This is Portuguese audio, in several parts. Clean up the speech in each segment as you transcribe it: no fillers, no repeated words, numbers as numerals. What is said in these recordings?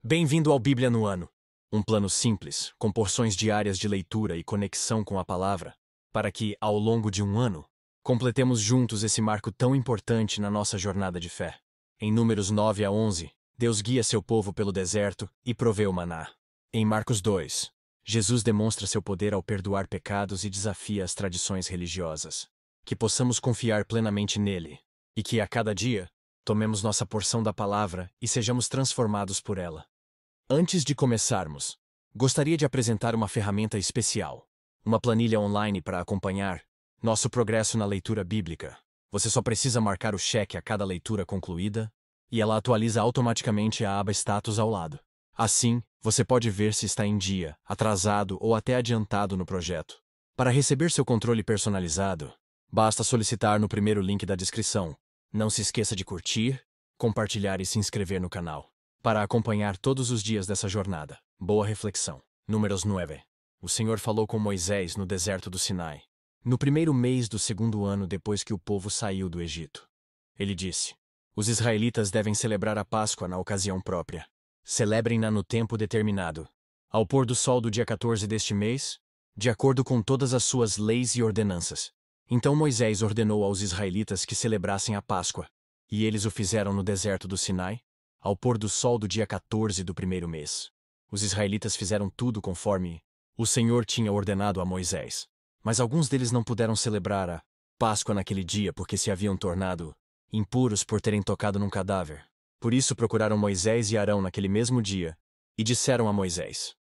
Bem-vindo ao Bíblia no Ano. Um plano simples, com porções diárias de leitura e conexão com a palavra, para que, ao longo de um ano, completemos juntos esse marco tão importante na nossa jornada de fé. Em Números 9 a 11, Deus guia seu povo pelo deserto e provê o maná. Em Marcos 2, Jesus demonstra seu poder ao perdoar pecados e desafia as tradições religiosas. Que possamos confiar plenamente nele, e que, a cada dia, tomemos nossa porção da palavra e sejamos transformados por ela. Antes de começarmos, gostaria de apresentar uma ferramenta especial, uma planilha online para acompanhar nosso progresso na leitura bíblica. Você só precisa marcar o cheque a cada leitura concluída, e ela atualiza automaticamente a aba Status ao lado. Assim, você pode ver se está em dia, atrasado ou até adiantado no projeto. Para receber seu controle personalizado, basta solicitar no primeiro link da descrição. Não se esqueça de curtir, compartilhar e se inscrever no canal para acompanhar todos os dias dessa jornada. Boa reflexão. Números 9. O Senhor falou com Moisés no deserto do Sinai, no primeiro mês do segundo ano depois que o povo saiu do Egito. Ele disse: os israelitas devem celebrar a Páscoa na ocasião própria. Celebrem-na no tempo determinado, ao pôr do sol do dia 14 deste mês, de acordo com todas as suas leis e ordenanças. Então Moisés ordenou aos israelitas que celebrassem a Páscoa, e eles o fizeram no deserto do Sinai, ao pôr do sol do dia 14 do primeiro mês. Os israelitas fizeram tudo conforme o Senhor tinha ordenado a Moisés. Mas alguns deles não puderam celebrar a Páscoa naquele dia porque se haviam tornado impuros por terem tocado num cadáver. Por isso procuraram Moisés e Arão naquele mesmo dia, e disseram a Moisés: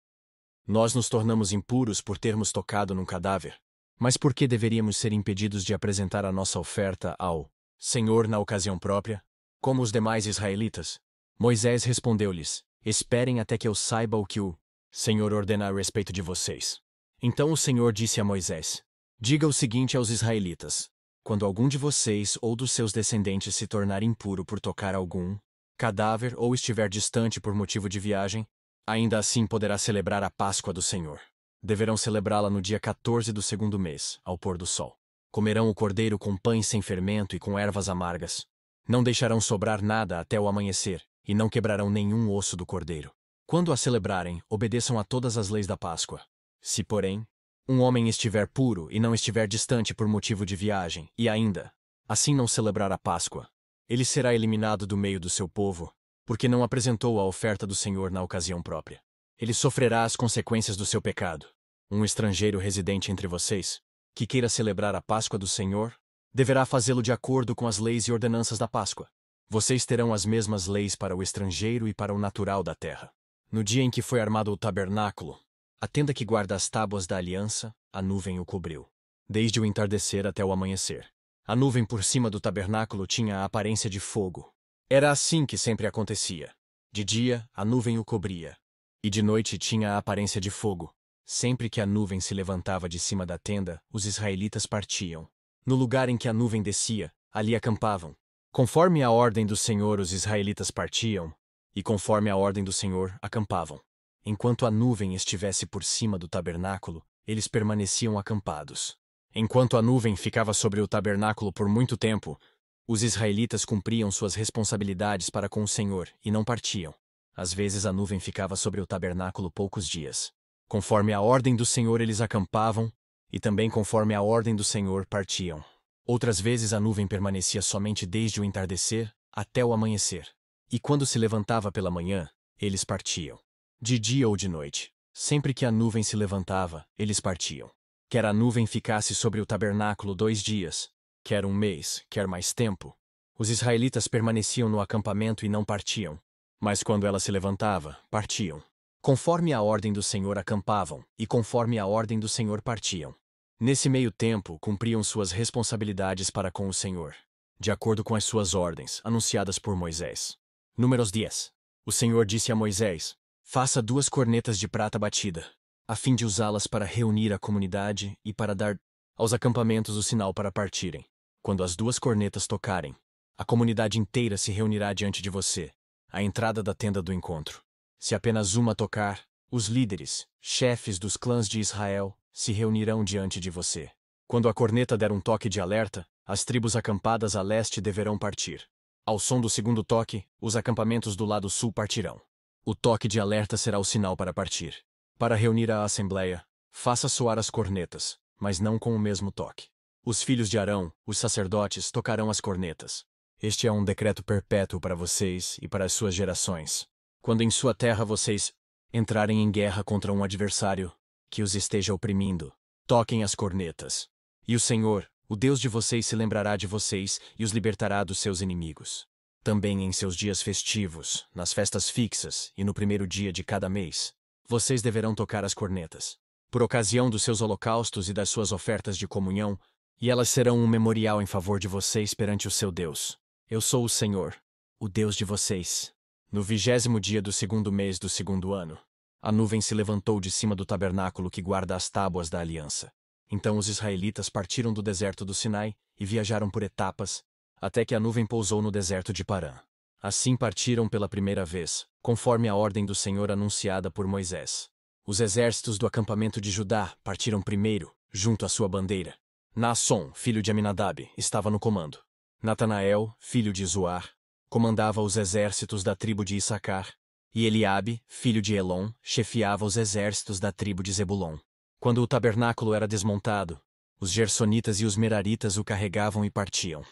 nós nos tornamos impuros por termos tocado num cadáver. Mas por que deveríamos ser impedidos de apresentar a nossa oferta ao Senhor na ocasião própria, como os demais israelitas? Moisés respondeu-lhes: esperem até que eu saiba o que o Senhor ordena a respeito de vocês. Então o Senhor disse a Moisés: diga o seguinte aos israelitas: quando algum de vocês ou dos seus descendentes se tornar impuro por tocar algum cadáver ou estiver distante por motivo de viagem, ainda assim poderá celebrar a Páscoa do Senhor. Deverão celebrá-la no dia 14 do segundo mês, ao pôr do sol. Comerão o cordeiro com pães sem fermento e com ervas amargas. Não deixarão sobrar nada até o amanhecer, e não quebrarão nenhum osso do cordeiro. Quando a celebrarem, obedeçam a todas as leis da Páscoa. Se, porém, um homem estiver puro e não estiver distante por motivo de viagem, e ainda assim não celebrar a Páscoa, ele será eliminado do meio do seu povo, porque não apresentou a oferta do Senhor na ocasião própria. Ele sofrerá as consequências do seu pecado. Um estrangeiro residente entre vocês, que queira celebrar a Páscoa do Senhor, deverá fazê-lo de acordo com as leis e ordenanças da Páscoa. Vocês terão as mesmas leis para o estrangeiro e para o natural da terra. No dia em que foi armado o tabernáculo, a tenda que guarda as tábuas da aliança, a nuvem o cobriu, desde o entardecer até o amanhecer. A nuvem por cima do tabernáculo tinha a aparência de fogo. Era assim que sempre acontecia. De dia, a nuvem o cobria, e de noite tinha a aparência de fogo. Sempre que a nuvem se levantava de cima da tenda, os israelitas partiam. No lugar em que a nuvem descia, ali acampavam. Conforme a ordem do Senhor, os israelitas partiam, e conforme a ordem do Senhor, acampavam. Enquanto a nuvem estivesse por cima do tabernáculo, eles permaneciam acampados. Enquanto a nuvem ficava sobre o tabernáculo por muito tempo, os israelitas cumpriam suas responsabilidades para com o Senhor e não partiam. Às vezes a nuvem ficava sobre o tabernáculo poucos dias. Conforme a ordem do Senhor, eles acampavam, e também conforme a ordem do Senhor, partiam. Outras vezes a nuvem permanecia somente desde o entardecer até o amanhecer. E quando se levantava pela manhã, eles partiam. De dia ou de noite, sempre que a nuvem se levantava, eles partiam. Quer a nuvem ficasse sobre o tabernáculo 2 dias, quer um mês, quer mais tempo, os israelitas permaneciam no acampamento e não partiam. Mas quando ela se levantava, partiam. Conforme a ordem do Senhor acampavam, e conforme a ordem do Senhor partiam. Nesse meio tempo, cumpriam suas responsabilidades para com o Senhor, de acordo com as suas ordens, anunciadas por Moisés. Números 10. O Senhor disse a Moisés: faça 2 cornetas de prata batida, a fim de usá-las para reunir a comunidade e para dar aos acampamentos o sinal para partirem. Quando as 2 cornetas tocarem, a comunidade inteira se reunirá diante de você, à entrada da tenda do encontro. Se apenas uma tocar, os líderes, chefes dos clãs de Israel, se reunirão diante de você. Quando a corneta der um toque de alerta, as tribos acampadas a leste deverão partir. Ao som do segundo toque, os acampamentos do lado sul partirão. O toque de alerta será o sinal para partir. Para reunir a assembleia, faça soar as cornetas, mas não com o mesmo toque. Os filhos de Arão, os sacerdotes, tocarão as cornetas. Este é um decreto perpétuo para vocês e para as suas gerações. Quando em sua terra vocês entrarem em guerra contra um adversário que os esteja oprimindo, toquem as cornetas. E o Senhor, o Deus de vocês, se lembrará de vocês e os libertará dos seus inimigos. Também em seus dias festivos, nas festas fixas e no primeiro dia de cada mês, vocês deverão tocar as cornetas, por ocasião dos seus holocaustos e das suas ofertas de comunhão, e elas serão um memorial em favor de vocês perante o seu Deus. Eu sou o Senhor, o Deus de vocês. No 20º dia do segundo mês do segundo ano, a nuvem se levantou de cima do tabernáculo que guarda as tábuas da aliança. Então os israelitas partiram do deserto do Sinai e viajaram por etapas, até que a nuvem pousou no deserto de Parã. Assim partiram pela primeira vez, conforme a ordem do Senhor anunciada por Moisés. Os exércitos do acampamento de Judá partiram primeiro, junto à sua bandeira. Naasson, filho de Aminadab, estava no comando. Natanael, filho de Zuar, comandava os exércitos da tribo de Issacar, e Eliabe, filho de Elon, chefiava os exércitos da tribo de Zebulon. Quando o tabernáculo era desmontado, os gersonitas e os meraritas o carregavam e partiam.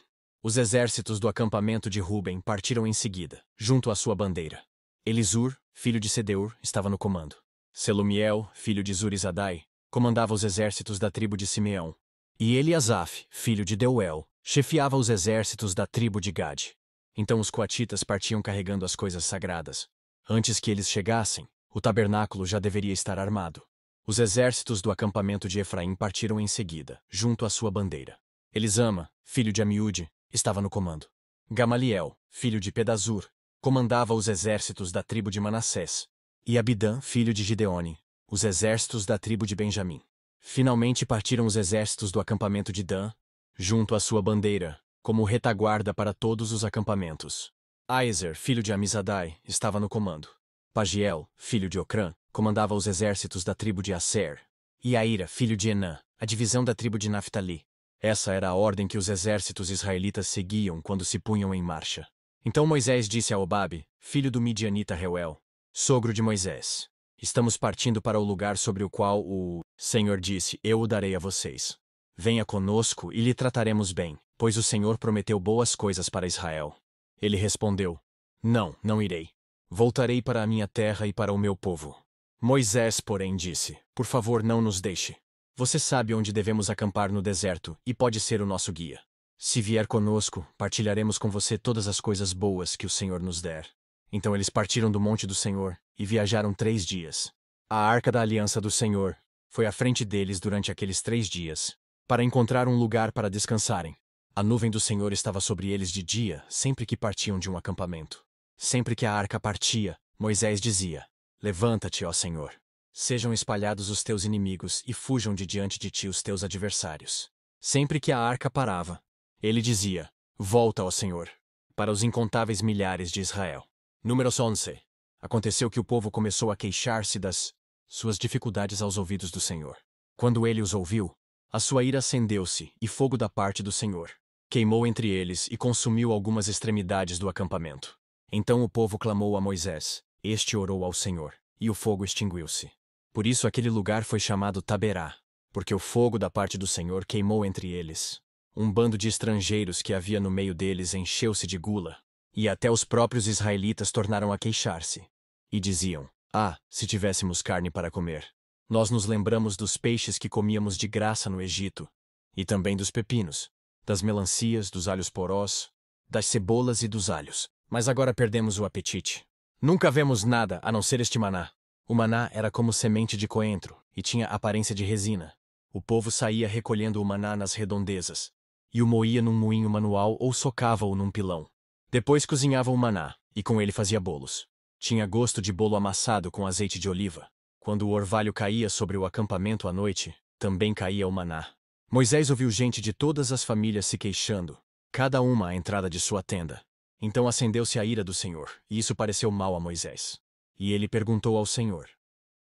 Os exércitos do acampamento de Ruben partiram em seguida, junto à sua bandeira. Elisur, filho de Sedeur, estava no comando. Selumiel, filho de Zurizadai, comandava os exércitos da tribo de Simeão. E Eliasaf, filho de Deuel, chefiava os exércitos da tribo de Gade. Então os coatitas partiam carregando as coisas sagradas. Antes que eles chegassem, o tabernáculo já deveria estar armado. Os exércitos do acampamento de Efraim partiram em seguida, junto à sua bandeira. Elisama, filho de Amiúde, estava no comando. Gamaliel, filho de Pedazur, comandava os exércitos da tribo de Manassés. E Abidã, filho de Gideone, os exércitos da tribo de Benjamim. Finalmente partiram os exércitos do acampamento de Dan, junto à sua bandeira, como retaguarda para todos os acampamentos. Aizer, filho de Amizadai, estava no comando. Pagiel, filho de Ocrã, comandava os exércitos da tribo de Aser. E Aira, filho de Enã, a divisão da tribo de Naphtali. Essa era a ordem que os exércitos israelitas seguiam quando se punham em marcha. Então Moisés disse a Obabe, filho do midianita Reuel, sogro de Moisés: estamos partindo para o lugar sobre o qual o Senhor disse: eu o darei a vocês. Venha conosco e lhe trataremos bem, pois o Senhor prometeu boas coisas para Israel. Ele respondeu: não, não irei. Voltarei para a minha terra e para o meu povo. Moisés, porém, disse: por favor, não nos deixe. Você sabe onde devemos acampar no deserto e pode ser o nosso guia. Se vier conosco, partilharemos com você todas as coisas boas que o Senhor nos der. Então eles partiram do monte do Senhor e viajaram 3 dias. A arca da aliança do Senhor foi à frente deles durante aqueles 3 dias, para encontrar um lugar para descansarem. A nuvem do Senhor estava sobre eles de dia, sempre que partiam de um acampamento. Sempre que a arca partia, Moisés dizia: levanta-te, ó Senhor. Sejam espalhados os teus inimigos e fujam de diante de ti os teus adversários. Sempre que a arca parava, ele dizia: volta, ó Senhor, para os incontáveis milhares de Israel. Número 11. Aconteceu que o povo começou a queixar-se das suas dificuldades aos ouvidos do Senhor. Quando ele os ouviu, a sua ira acendeu-se e fogo da parte do Senhor queimou entre eles e consumiu algumas extremidades do acampamento. Então o povo clamou a Moisés, este orou ao Senhor, e o fogo extinguiu-se. Por isso aquele lugar foi chamado Taberá, porque o fogo da parte do Senhor queimou entre eles. Um bando de estrangeiros que havia no meio deles encheu-se de gula, e até os próprios israelitas tornaram a queixar-se. E diziam: ah, se tivéssemos carne para comer! Nós nos lembramos dos peixes que comíamos de graça no Egito, e também dos pepinos, das melancias, dos alhos porós, das cebolas e dos alhos. Mas agora perdemos o apetite. Nunca vemos nada a não ser este maná. O maná era como semente de coentro, e tinha aparência de resina. O povo saía recolhendo o maná nas redondezas, e o moía num moinho manual ou socava-o num pilão. Depois cozinhava o maná, e com ele fazia bolos. Tinha gosto de bolo amassado com azeite de oliva. Quando o orvalho caía sobre o acampamento à noite, também caía o maná. Moisés ouviu gente de todas as famílias se queixando, cada uma à entrada de sua tenda. Então acendeu-se a ira do Senhor, e isso pareceu mal a Moisés. E ele perguntou ao Senhor: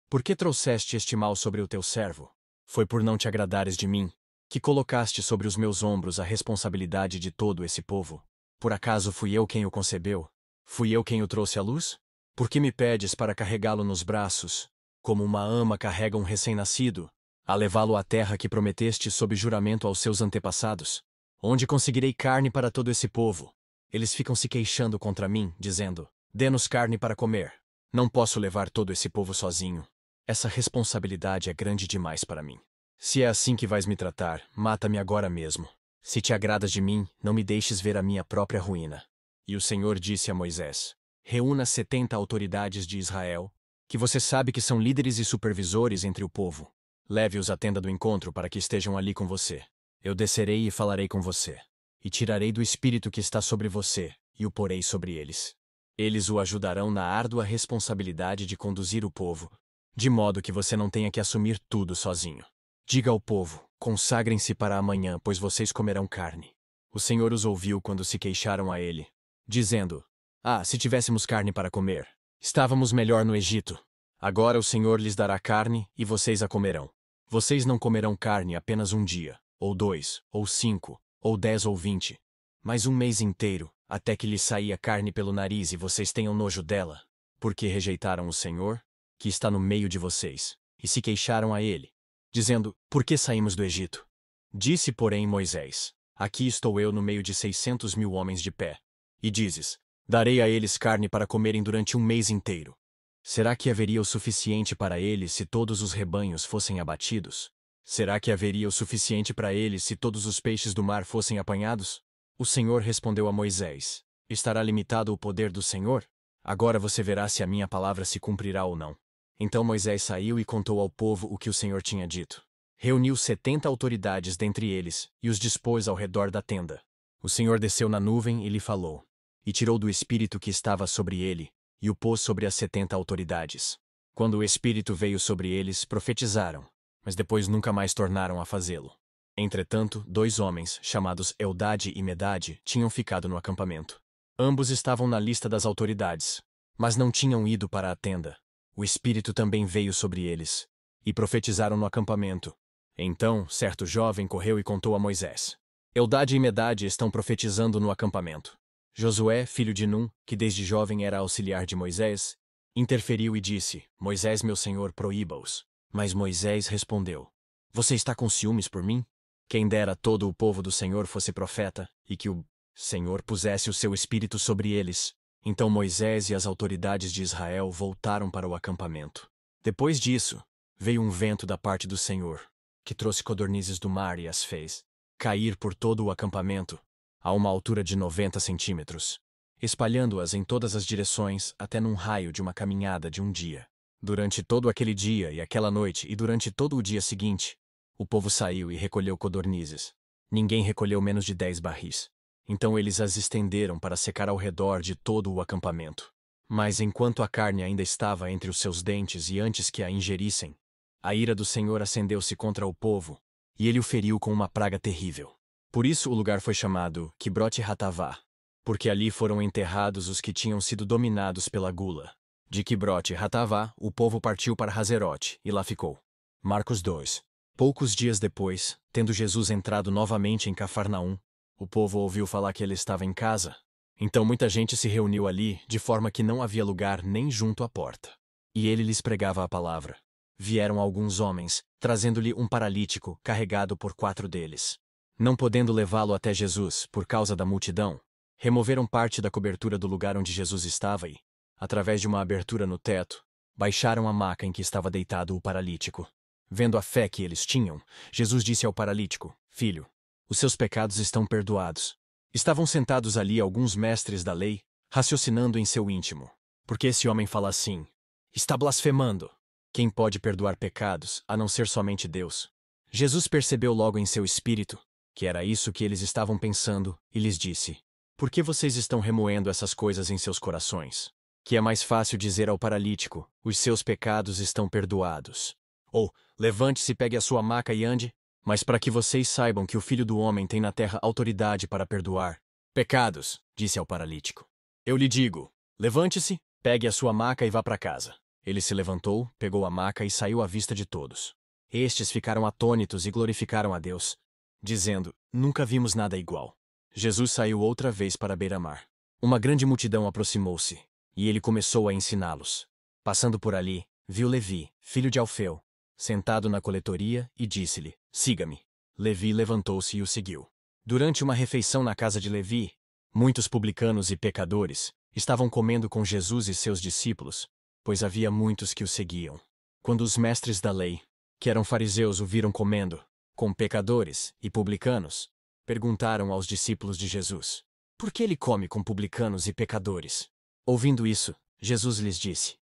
por que trouxeste este mal sobre o teu servo? Foi por não te agradares de mim, que colocaste sobre os meus ombros a responsabilidade de todo esse povo? Por acaso fui eu quem o concebeu? Fui eu quem o trouxe à luz? Por que me pedes para carregá-lo nos braços, como uma ama carrega um recém-nascido, a levá-lo à terra que prometeste sob juramento aos seus antepassados? Onde conseguirei carne para todo esse povo? Eles ficam se queixando contra mim, dizendo: dê-nos carne para comer. Não posso levar todo esse povo sozinho. Essa responsabilidade é grande demais para mim. Se é assim que vais me tratar, mata-me agora mesmo. Se te agradas de mim, não me deixes ver a minha própria ruína. E o Senhor disse a Moisés: reúna 70 autoridades de Israel, que você sabe que são líderes e supervisores entre o povo. Leve-os à tenda do encontro para que estejam ali com você. Eu descerei e falarei com você. E tirarei do espírito que está sobre você, e o porei sobre eles. Eles o ajudarão na árdua responsabilidade de conduzir o povo, de modo que você não tenha que assumir tudo sozinho. Diga ao povo: consagrem-se para amanhã, pois vocês comerão carne. O Senhor os ouviu quando se queixaram a ele, dizendo: ah, se tivéssemos carne para comer, estávamos melhor no Egito. Agora o Senhor lhes dará carne, e vocês a comerão. Vocês não comerão carne apenas um dia, ou 2, ou 5, ou 10 ou 20, mas um mês inteiro, até que lhes saia carne pelo nariz e vocês tenham nojo dela, porque rejeitaram o Senhor, que está no meio de vocês, e se queixaram a ele, dizendo: por que saímos do Egito? Disse, porém, Moisés: aqui estou eu no meio de 600.000 homens de pé. E dizes: darei a eles carne para comerem durante um mês inteiro. Será que haveria o suficiente para eles se todos os rebanhos fossem abatidos? Será que haveria o suficiente para eles se todos os peixes do mar fossem apanhados? O Senhor respondeu a Moisés: estará limitado o poder do Senhor? Agora você verá se a minha palavra se cumprirá ou não. Então Moisés saiu e contou ao povo o que o Senhor tinha dito. Reuniu 70 autoridades dentre eles e os dispôs ao redor da tenda. O Senhor desceu na nuvem e lhe falou, e tirou do espírito que estava sobre ele, e o pôs sobre as 70 autoridades. Quando o espírito veio sobre eles, profetizaram, mas depois nunca mais tornaram a fazê-lo. Entretanto, 2 homens, chamados Eldade e Medade, tinham ficado no acampamento. Ambos estavam na lista das autoridades, mas não tinham ido para a tenda. O espírito também veio sobre eles, e profetizaram no acampamento. Então, certo jovem correu e contou a Moisés: Eldade e Medade estão profetizando no acampamento. Josué, filho de Num, que desde jovem era auxiliar de Moisés, interferiu e disse: Moisés, meu senhor, proíba-os. Mas Moisés respondeu: você está com ciúmes por mim? Quem dera todo o povo do Senhor fosse profeta, e que o Senhor pusesse o seu espírito sobre eles. Então Moisés e as autoridades de Israel voltaram para o acampamento. Depois disso, veio um vento da parte do Senhor, que trouxe codornizes do mar e as fez cair por todo o acampamento, a uma altura de 90 centímetros, espalhando-as em todas as direções até num raio de uma caminhada de um dia. Durante todo aquele dia e aquela noite e durante todo o dia seguinte, o povo saiu e recolheu codornizes. Ninguém recolheu menos de 10 barris. Então eles as estenderam para secar ao redor de todo o acampamento. Mas enquanto a carne ainda estava entre os seus dentes e antes que a ingerissem, a ira do Senhor acendeu-se contra o povo, e ele o feriu com uma praga terrível. Por isso o lugar foi chamado Quibrote Hatavá, porque ali foram enterrados os que tinham sido dominados pela gula. De Quibrote Hatavá, o povo partiu para Hazerote, e lá ficou. Marcos 2. Poucos dias depois, tendo Jesus entrado novamente em Cafarnaum, o povo ouviu falar que ele estava em casa. Então muita gente se reuniu ali, de forma que não havia lugar nem junto à porta. E ele lhes pregava a palavra. Vieram alguns homens, trazendo-lhe um paralítico, carregado por 4 deles. Não podendo levá-lo até Jesus, por causa da multidão, removeram parte da cobertura do lugar onde Jesus estava e, através de uma abertura no teto, baixaram a maca em que estava deitado o paralítico. Vendo a fé que eles tinham, Jesus disse ao paralítico: Filho, os seus pecados estão perdoados. Estavam sentados ali alguns mestres da lei, raciocinando em seu íntimo: por que esse homem fala assim? Está blasfemando. Quem pode perdoar pecados, a não ser somente Deus? Jesus percebeu logo em seu espírito que era isso que eles estavam pensando, e lhes disse: por que vocês estão remoendo essas coisas em seus corações? Que é mais fácil dizer ao paralítico: os seus pecados estão perdoados. Ou, levante-se, pegue a sua maca e ande. Mas para que vocês saibam que o Filho do Homem tem na terra autoridade para perdoar pecados, disse ao paralítico. Eu lhe digo, levante-se, pegue a sua maca e vá para casa. Ele se levantou, pegou a maca e saiu à vista de todos. Estes ficaram atônitos e glorificaram a Deus, dizendo: nunca vimos nada igual. Jesus saiu outra vez para a beira-mar. Uma grande multidão aproximou-se. e ele começou a ensiná-los. Passando por ali, viu Levi, filho de Alfeu, sentado na coletoria e disse-lhe: Siga-me. Levi levantou-se e o seguiu. Durante uma refeição na casa de Levi, muitos publicanos e pecadores estavam comendo com Jesus e seus discípulos, pois havia muitos que o seguiam. Quando os mestres da lei, que eram fariseus, o viram comendo com pecadores e publicanos, perguntaram aos discípulos de Jesus: Por que ele come com publicanos e pecadores? Ouvindo isso, Jesus lhes disse: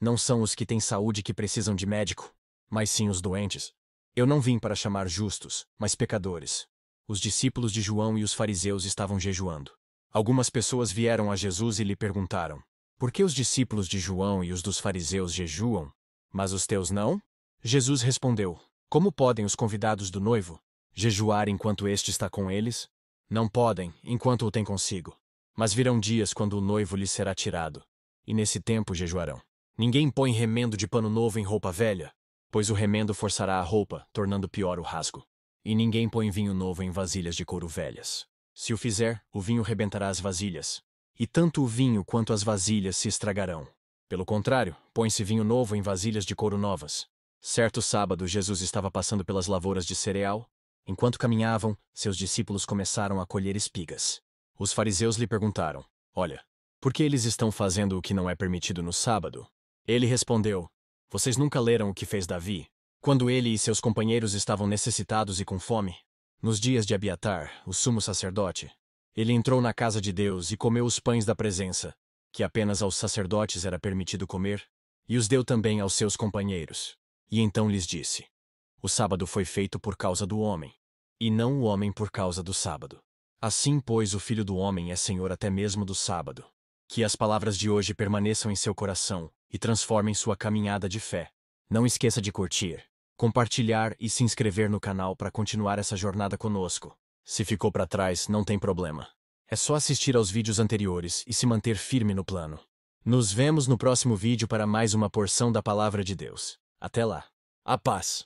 Não são os que têm saúde que precisam de médico, mas sim os doentes. Eu não vim para chamar justos, mas pecadores. Os discípulos de João e os fariseus estavam jejuando. Algumas pessoas vieram a Jesus e lhe perguntaram: Por que os discípulos de João e os dos fariseus jejuam, mas os teus não? Jesus respondeu: Como podem os convidados do noivo jejuar enquanto este está com eles? Não podem, enquanto o tem consigo. Mas virão dias quando o noivo lhes será tirado, e nesse tempo jejuarão. Ninguém põe remendo de pano novo em roupa velha, pois o remendo forçará a roupa, tornando pior o rasgo. E ninguém põe vinho novo em vasilhas de couro velhas. Se o fizer, o vinho rebentará as vasilhas, e tanto o vinho quanto as vasilhas se estragarão. Pelo contrário, põe-se vinho novo em vasilhas de couro novas. Certo sábado, Jesus estava passando pelas lavouras de cereal. Enquanto caminhavam, seus discípulos começaram a colher espigas. Os fariseus lhe perguntaram: Olha, por que eles estão fazendo o que não é permitido no sábado? Ele respondeu: Vocês nunca leram o que fez Davi, quando ele e seus companheiros estavam necessitados e com fome? Nos dias de Abiatar, o sumo sacerdote, ele entrou na casa de Deus e comeu os pães da presença, que apenas aos sacerdotes era permitido comer, e os deu também aos seus companheiros. E então lhes disse: O sábado foi feito por causa do homem, e não o homem por causa do sábado. Assim, pois, o Filho do Homem é Senhor até mesmo do sábado. Que as palavras de hoje permaneçam em seu coração e transformem sua caminhada de fé. Não esqueça de curtir, compartilhar e se inscrever no canal para continuar essa jornada conosco. Se ficou para trás, não tem problema. É só assistir aos vídeos anteriores e se manter firme no plano. Nos vemos no próximo vídeo para mais uma porção da Palavra de Deus. Até lá. A paz.